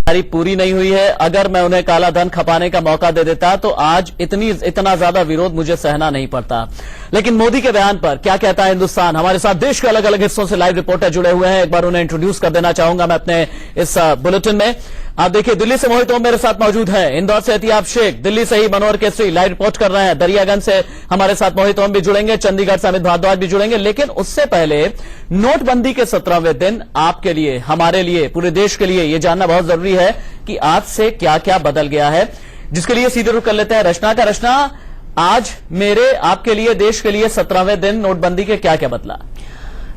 तैयारी पूरी नहीं हुई है। अगर मैं उन्हें काला धन खपाने का मौका दे देता तो आज इतना ज्यादा विरोध मुझे सहना नहीं पड़ता। लेकिन मोदी के बयान पर क्या कहता है हिंदुस्तान? हमारे साथ देश के अलग अलग हिस्सों से लाइव रिपोर्टर जुड़े हुए हैं। एक बार उन्हें इंट्रोड्यूस कर देना चाहूंगा मैं अपने इस बुलेटिन में। आप देखिए, दिल्ली से मोहित ओम मेरे साथ मौजूद है, इंदौर से एहतियाब शेख, दिल्ली से ही मनोहर केसरी लाइव रिपोर्ट कर रहे हैं, दरियागंज से हमारे साथ मोहित ओम भी जुड़ेंगे, चंडीगढ़ से अमित भारद्वाज भी जुड़ेंगे। लेकिन उससे पहले नोटबंदी के 17वें दिन आपके लिए, हमारे लिए, पूरे देश के लिए यह जानना बहुत जरूरी है कि आज से क्या क्या बदल गया है, जिसके लिए सीधे रुख कर लेते हैं रचना का। रचना, आज मेरे, आपके लिए, देश के लिए 17वें दिन नोटबंदी के क्या क्या बदला?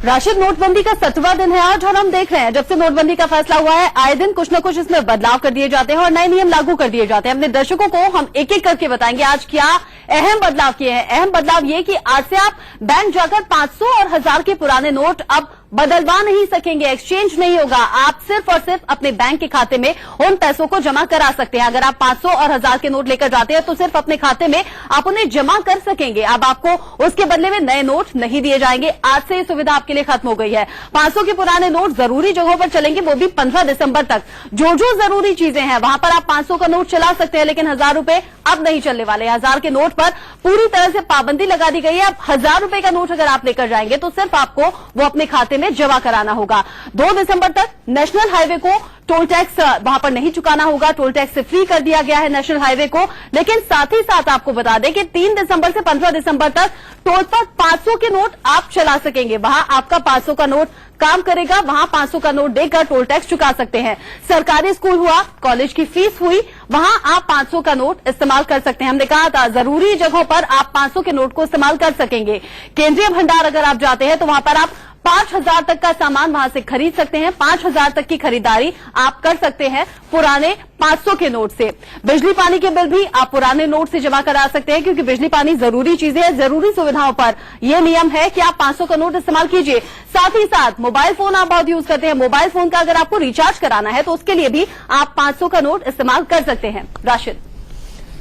राशिद, नोटबंदी का 7वां दिन है आज और हम देख रहे हैं जब से नोटबंदी का फैसला हुआ है आए दिन कुछ न कुछ इसमें बदलाव कर दिए जाते हैं और नए नियम लागू कर दिए जाते हैं। अपने दर्शकों को हम एक एक करके बताएंगे आज क्या अहम बदलाव किए हैं। अहम बदलाव ये कि आज से आप बैंक जाकर 500 और 1000 के पुराने नोट अब बदलवा नहीं सकेंगे, एक्सचेंज नहीं होगा। आप सिर्फ और सिर्फ अपने बैंक के खाते में उन पैसों को जमा करा सकते हैं। अगर आप 500 और 1000 के नोट लेकर जाते हैं तो सिर्फ अपने खाते में आप उन्हें जमा कर सकेंगे। अब आपको उसके बदले में नए नोट नहीं दिए जाएंगे। आज से ये सुविधा आपके लिए खत्म हो गई है। 500 के पुराने नोट जरूरी जगहों पर चलेंगे, वो भी 15 दिसंबर तक। जो जो जरूरी चीजें हैं वहां पर आप 500 का नोट चला सकते हैं, लेकिन 1000 रुपए अब नहीं चलने वाले। 1000 के नोट पर पूरी तरह से पाबंदी लगा दी गई है। अब 1000 रुपए का नोट अगर आप लेकर जाएंगे तो सिर्फ आपको वो अपने खाते में जमा कराना होगा। 2 दिसंबर तक नेशनल हाईवे को टोल टैक्स वहां पर नहीं चुकाना होगा। टोल टैक्स से फ्री कर दिया गया है नेशनल हाईवे को। लेकिन साथ ही साथ आपको बता दें कि 3 दिसंबर से 15 दिसंबर तक टोल पर 500 के नोट आप चला सकेंगे। वहां आपका 500 का नोट काम करेगा, वहां 500 का नोट देकर टोल टैक्स चुका सकते हैं। सरकारी स्कूल हुआ, कॉलेज की फीस हुई, वहां आप 500 का नोट इस्तेमाल कर सकते हैं। हमने कहा था जरूरी जगहों पर आप 500 के नोट को इस्तेमाल कर सकेंगे। केंद्रीय भंडार अगर आप जाते हैं तो वहां पर आप 5000 तक का सामान वहां से खरीद सकते हैं। 5000 तक की खरीदारी आप कर सकते हैं पुराने 500 के नोट से। बिजली पानी के बिल भी आप पुराने नोट से जमा करा सकते हैं, क्योंकि बिजली पानी जरूरी चीजें हैं। जरूरी सुविधाओं पर यह नियम है कि आप 500 का नोट इस्तेमाल कीजिए। साथ ही साथ मोबाइल फोन आप बहुत यूज करते हैं, मोबाइल फोन का अगर आपको रिचार्ज कराना है तो उसके लिए भी आप 500 का नोट इस्तेमाल कर सकते हैं। राशिद,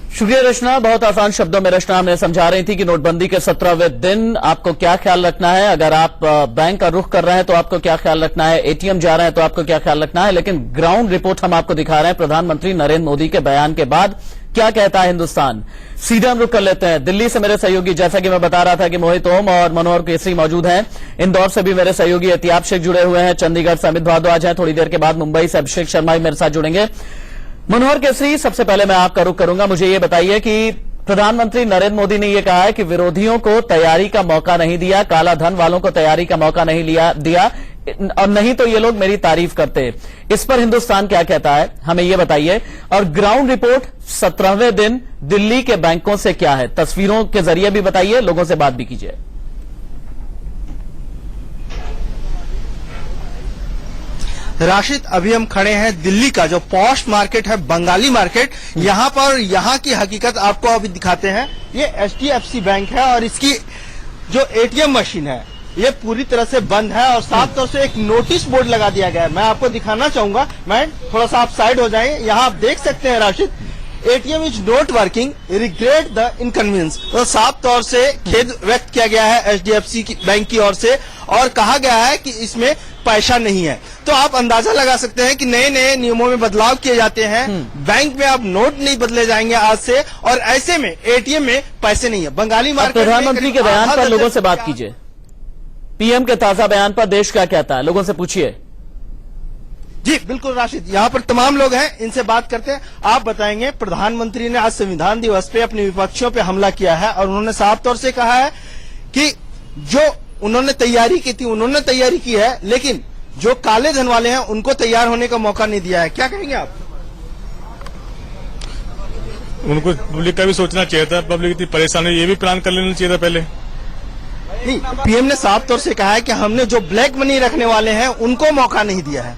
शुक्रिया रचना। बहुत आसान शब्दों में रचना हमें समझा रही थी कि नोटबंदी के 17वें दिन आपको क्या ख्याल रखना है। अगर आप बैंक का रुख कर रहे हैं तो आपको क्या ख्याल रखना है, एटीएम जा रहे हैं तो आपको क्या ख्याल रखना है। लेकिन ग्राउंड रिपोर्ट हम आपको दिखा रहे हैं प्रधानमंत्री नरेंद्र मोदी के बयान के बाद क्या कहता है हिंदुस्तान। सीधे हम रुख कर लेते हैं दिल्ली से मेरे सहयोगी, जैसा कि मैं बता रहा था कि मोहित ओम और मनोहर केसरी मौजूद हैं। इंदौर से भी मेरे सहयोगी एहतियाब शेख जुड़े हुए हैं, चंडीगढ़ से अमित भारद्वाज हैं, थोड़ी देर के बाद मुंबई से अभिषेक शर्मा भी मेरे साथ जुड़ेंगे। मनोहर केसरी, सबसे पहले मैं आपका रुख करूंगा। मुझे ये बताइए कि प्रधानमंत्री नरेंद्र मोदी ने यह कहा है कि विरोधियों को तैयारी का मौका नहीं दिया, काला धन वालों को तैयारी का मौका नहीं दिया, और नहीं तो ये लोग मेरी तारीफ करते। इस पर हिंदुस्तान क्या कहता है, हमें ये बताइए। और ग्राउंड रिपोर्ट 17वें दिन दिल्ली के बैंकों से क्या है, तस्वीरों के जरिए भी बताइए, लोगों से बात भी कीजिए। राशिद, अभी हम खड़े हैं दिल्ली का जो पॉश मार्केट है, बंगाली मार्केट। यहाँ पर यहाँ की हकीकत आपको अभी दिखाते हैं। ये HDFC बैंक है और इसकी जो ATM मशीन है ये पूरी तरह से बंद है और साफ तौर से एक नोटिस बोर्ड लगा दिया गया है। मैं आपको दिखाना चाहूंगा, मैं थोड़ा सा आप साइड हो जाएं। यहाँ आप देख सकते हैं Rashid, ATM is not working, regret the inconvenience. तो साफ तौर से खेद व्यक्त किया गया है HDFC बैंक की ओर से और कहा गया है कि इसमें पैसा नहीं है। तो आप अंदाजा लगा सकते हैं कि नए नए नियमों में बदलाव किए जाते हैं। बैंक में अब नोट नहीं बदले जाएंगे आज से, और ऐसे में ATM में पैसे नहीं है। बंगाली मार्केट प्रधानमंत्री के बयान पर लोगों से बात कीजिए। PM के ताजा बयान पर देश क्या कहता है, लोगों से पूछिए। जी बिल्कुल राशिद, यहाँ पर तमाम लोग हैं, इनसे बात करते हैं। आप बताएंगे, प्रधानमंत्री ने आज संविधान दिवस पे अपने विपक्षियों पे हमला किया है और उन्होंने साफ तौर से कहा है कि जो उन्होंने तैयारी की थी उन्होंने तैयारी की है, लेकिन जो काले धन वाले हैं उनको तैयार होने का मौका नहीं दिया है। क्या कहेंगे आप? उनको पब्लिक का भी सोचना चाहिए था, पब्लिक इतनी परेशान है, ये भी प्लान कर लेना चाहिए था पहले। नहीं, PM ने साफ तौर से कहा है कि हमने जो ब्लैक मनी रखने वाले हैं उनको मौका नहीं दिया है।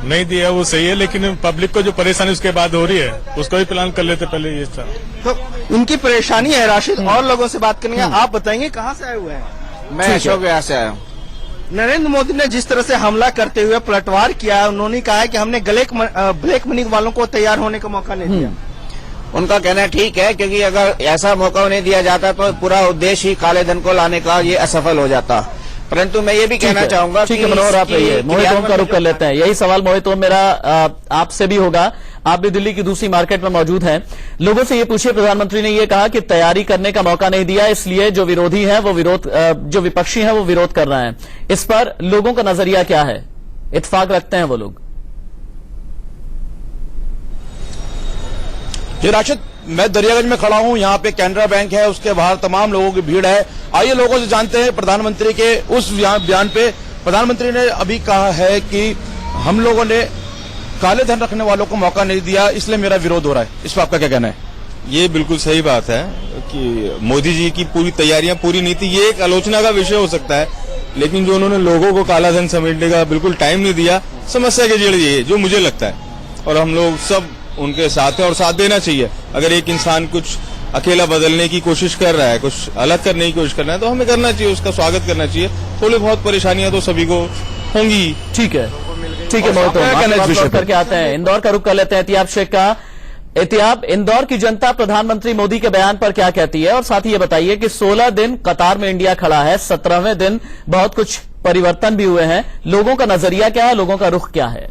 नहीं दिया वो सही है, लेकिन पब्लिक को जो परेशानी उसके बाद हो रही है उसको भी प्लान कर लेते पहले। ये था तो उनकी परेशानी है राशिद। और लोगों से बात करेंगे। आप बताएंगे कहाँ से आए हुए हैं? मैं अशोक विहार से आया हूँ। नरेंद्र मोदी ने जिस तरह से हमला करते हुए पलटवार किया है, उन्होंने कहा है कि हमने ब्लैक मनी वालों को तैयार होने का मौका नहीं दिया। उनका कहना ठीक है, क्योंकि अगर ऐसा मौका नहीं दिया जाता तो पूरा उद्देश्य ही काले धन को लाने का ये असफल हो जाता। परंतु मैं ये भी कहना चाहूंगा ठीक है मनोहर, आप रहिए। मोहित ओम का रुख कर लेते हैं। यही सवाल मोहित ओम मेरा आपसे भी होगा। आप भी दिल्ली की दूसरी मार्केट में मौजूद हैं। लोगों से ये पूछिए, प्रधानमंत्री ने ये कहा कि तैयारी करने का मौका नहीं दिया, इसलिए जो विरोधी हैं वो जो विपक्षी हैं वो विरोध कर रहे हैं। इस पर लोगों का नजरिया क्या है? इत्तेफाक रखते हैं वो लोग? जी राशिद, मैं दरियागंज में खड़ा हूं। यहाँ पे कैनरा बैंक है, उसके बाहर तमाम लोगों की भीड़ है। आइए लोगों से जानते हैं प्रधानमंत्री के उस बयान पे। प्रधानमंत्री ने अभी कहा है कि हम लोगों ने काले धन रखने वालों को मौका नहीं दिया, इसलिए मेरा विरोध हो रहा है। इस पर आपका क्या कहना है? ये बिल्कुल सही बात है कि मोदी जी की पूरी तैयारियां, पूरी नीति, ये एक आलोचना का विषय हो सकता है, लेकिन जो उन्होंने लोगों को काला धन समेटने का बिल्कुल टाइम नहीं दिया, समस्या की जड़ ये है जो मुझे लगता है। और हम लोग सब उनके साथ हैं और साथ देना चाहिए। अगर एक इंसान कुछ अकेला बदलने की कोशिश कर रहा है, कुछ अलग करने की कोशिश कर रहा है, तो हमें करना चाहिए, उसका स्वागत करना चाहिए। थोड़ी बहुत परेशानियां तो सभी को होंगी। ठीक है, ठीक है मोहित ओम, करके आते हैं। इंदौर का रुख कर लेते हैं एहतियाब शेख का। एहतियाब, इंदौर की जनता प्रधानमंत्री मोदी के बयान पर क्या कहती है? और साथ ही ये बताइए कि 16 दिन कतार में इंडिया खड़ा है, 17वें दिन बहुत कुछ परिवर्तन भी हुए हैं। लोगों का नजरिया क्या है, लोगों का रुख क्या है?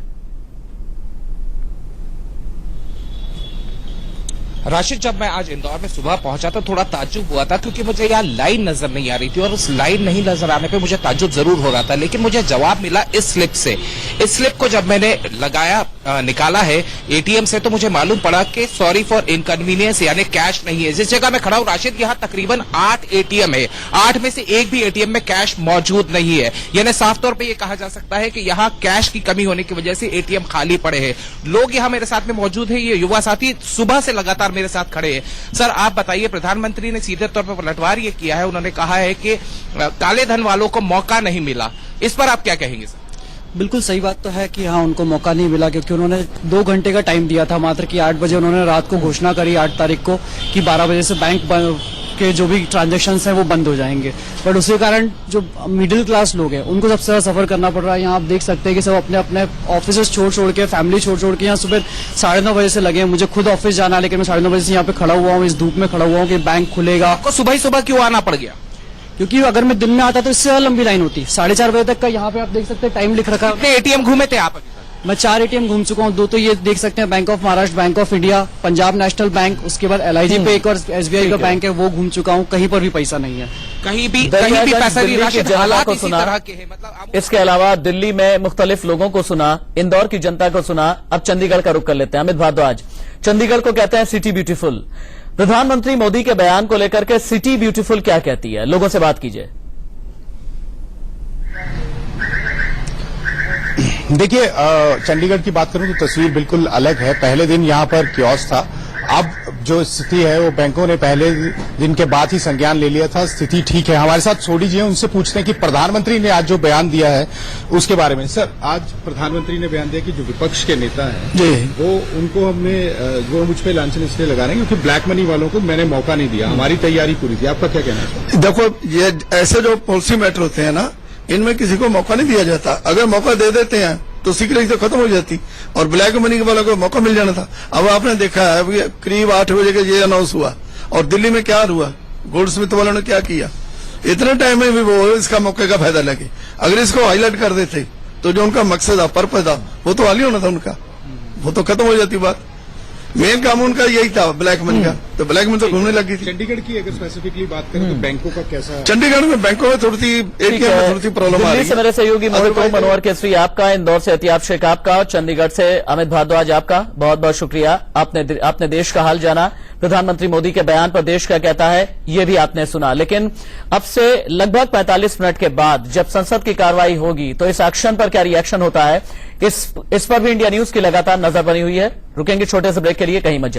राशिद, जब मैं आज इंदौर में सुबह पहुंचा तो थोड़ा ताज्जुब हुआ था, क्योंकि मुझे यहाँ लाइन नजर नहीं आ रही थी, और उस लाइन नहीं नजर आने पे मुझे ताज्जुब जरूर हो रहा था। लेकिन मुझे जवाब मिला इस स्लिप से। इस स्लिप को जब मैंने निकाला है एटीएम से, तो मुझे मालूम पड़ा कि सॉरी फॉर इनकन्वीनियंस, यानी कैश नहीं है। जिस जगह मैं खड़ा हूँ राशिद, यहाँ तकरीबन 8 एटीएम है, 8 में से एक भी एटीएम में कैश मौजूद नहीं है। यानी साफ तौर पर यह कहा जा सकता है कि यहाँ कैश की कमी होने की वजह से एटीएम खाली पड़े हैं। लोग यहाँ मेरे साथ में मौजूद है, ये युवा साथी सुबह से लगातार मेरे साथ खड़े हैं। सर आप बताइए, प्रधानमंत्री ने सीधे तौर पर पलटवार ये किया है, उन्होंने कहा है कि काले धन वालों को मौका नहीं मिला। इस पर आप क्या कहेंगे सर? बिल्कुल सही बात तो है कि हाँ, उनको मौका नहीं मिला, क्योंकि उन्होंने 2 घंटे का टाइम दिया था मात्र कि 8 बजे उन्होंने रात को घोषणा करी 8 तारीख को कि 12 बजे से बैंक के जो भी ट्रांजैक्शंस हैं वो बंद हो जाएंगे। बट उसी कारण जो मिडिल क्लास लोग हैं उनको सबसे ज्यादा सफर करना पड़ रहा है। यहाँ आप देख सकते हैं कि सब अपने अपने ऑफिस छोड़ के, फैमिली छोड़ के यहाँ सुबह 9:30 बजे से लगे हैं। मुझे खुद ऑफिस जाना है, लेकिन मैं 9:30 बजे से यहाँ पे खड़ा हुआ हूँ, इस धूप में खड़ा हुआ हूँ कि बैंक खुलेगा। आपको सुबह ही सुबह क्यों आना पड़ गया? क्योंकि अगर मैं दिन में आता तो इससे ज्यादा लंबी लाइन होती। 4:30 बजे तक का यहाँ पे आप देख सकते हैं टाइम लिख रखा है। कितने एटीएम घूमे थे आप? मैं 4 एटीएम घूम चुका हूँ। 2 तो ये देख सकते हैं, bank of Maharashtra, bank of India, Punjab national bank, उसके बाद LIG पे एक और SBI का बैंक है, वो घूम चुका हूँ। कहीं पर भी पैसा नहीं है, कहीं भी पैसा नहीं। राशिद, हालात इसी तरह के हैं। मतलब इसके अलावा दिल्ली में मुख्तलिफ लोगों को सुना, इंदौर की जनता को सुना। अब चंडीगढ़ का रुख कर लेते हैं। अमित भारद्वाज, चंडीगढ़ को कहते हैं सिटी ब्यूटीफुल। प्रधानमंत्री मोदी के बयान को लेकर के सिटी ब्यूटीफुल क्या कहती है? लोगों से बात कीजिए। देखिए, चंडीगढ़ की बात करूं तो तस्वीर बिल्कुल अलग है। पहले दिन यहां पर कियोस्क था, अब जो स्थिति है वो बैंकों ने पहले दिन के बाद ही संज्ञान ले लिया था। स्थिति ठीक है। हमारे साथ सोडी जी हैं, उनसे पूछते हैं कि प्रधानमंत्री ने आज जो बयान दिया है उसके बारे में। सर, आज प्रधानमंत्री ने बयान दिया कि जो विपक्ष के नेता हैं जी, वो उनको वो मुझ पर लांछन इसलिए लगा रहे हैं क्योंकि ब्लैक मनी वालों को मैंने मौका नहीं दिया, हमारी तैयारी पूरी थी। आपका क्या कहना है? देखो, ये ऐसे जो पॉलिसी मैटर होते हैं ना, इनमें किसी को मौका नहीं दिया जाता। अगर मौका दे देते हैं तो सीक्रेट तो खत्म हो जाती और ब्लैक मनी के वालों को मौका मिल जाना था। अब आपने देखा है करीब 8 बजे के ये अनाउंस हुआ, और दिल्ली में क्या हुआ, गोल्ड स्मिथ वालों ने क्या किया, इतने टाइम में भी वो इसका मौके का फायदा लगे। अगर इसको हाईलाइट कर देते तो जो उनका मकसद था, पर्पज था, वो तो हाल ही होना था उनका, वो तो खत्म हो जाती बात। मेन काम उनका यही था ब्लैक मनी का, तो ब्लैक मनी तो घूमने लगी थी। चंडीगढ़ की अगर स्पेसिफिकली बात करें तो बैंकों का कैसा? चंडीगढ़ में बैंकों में थोड़ी सी एटीएम में थोड़ी सी प्रॉब्लम आ रही है। मेरे सहयोगी मोहित ओम, मनोहर केसरी आपका, इंदौर से एहतियाब शेख आपका, और चंडीगढ़ से अमित भारद्वाज आपका बहुत बहुत शुक्रिया। आपने देश का हाल जाना, प्रधानमंत्री मोदी के बयान पर देश क्या कहता है ये भी आपने सुना। लेकिन अब से लगभग 45 मिनट के बाद जब संसद की कार्रवाई होगी तो इस एक्शन पर क्या रिएक्शन होता है, इस पर भी इंडिया न्यूज की लगातार नजर बनी हुई है। रुकेंगे छोटे से ब्रेक के लिए, कहीं मत जाइए।